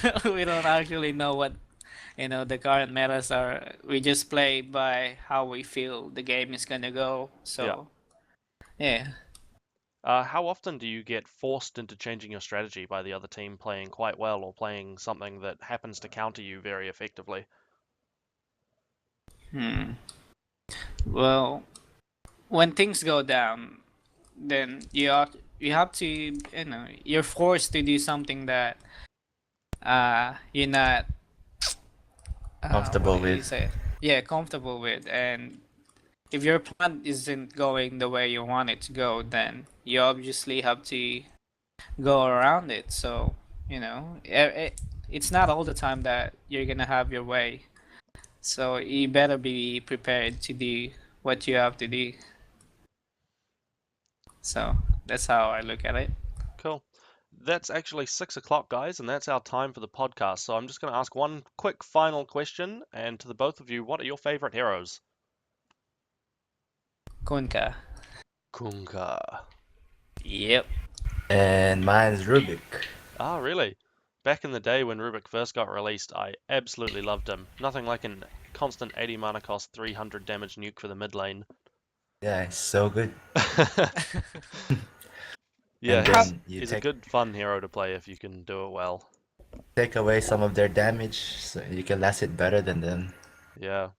it. We don't actually know what the current metas are. We just play by how we feel the game is gonna go. Yeah. So yeah. How often do you get forced into changing your strategy by the other team playing quite well or playing something that happens to counter you very effectively? Hmm. Well, when things go down, then you have to you're forced to do something that you're not what Comfortable do you with. say? Yeah, comfortable with. And if your plan isn't going the way you want it to go, then you obviously have to go around it. So it's not all the time that you're gonna have your way. So you better be prepared to do what you have to do. So that's how I look at it. Cool. That's actually 6 o'clock, guys, and that's our time for the podcast. So I'm just going to ask one quick final question, and to the both of you, what are your favorite heroes? Kunka. Kunka. Yep. And mine's Rubik. Ah, really? Back in the day when Rubik first got released, I absolutely loved him. Nothing like an constant 80 mana cost 300 damage nuke for the mid lane. Yeah, it's so good. Yeah, And he's, then you he's a take good fun hero to play if you can do it well. take away some of their damage, so you can last it better than them. Yeah.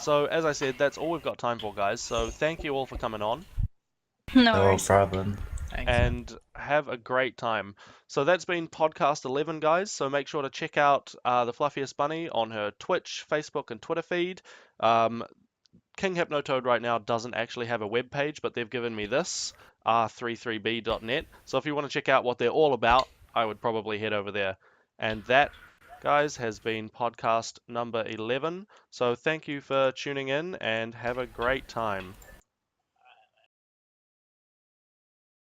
So as I said, that's all we've got time for, guys. So thank you all for coming on, No No worries. problem. Thanks. and have a great time. So that's been podcast 11, guys. So make sure to check out the Fluffiest Bunny on her Twitch, Facebook, and Twitter feed. King Hypno Toad right now doesn't actually have a web page, but they've given me this, r33b.net. So if you want to check out what they're all about, I would probably head over there. And that, guys, has been podcast number 11. So thank you for tuning in and have a great time.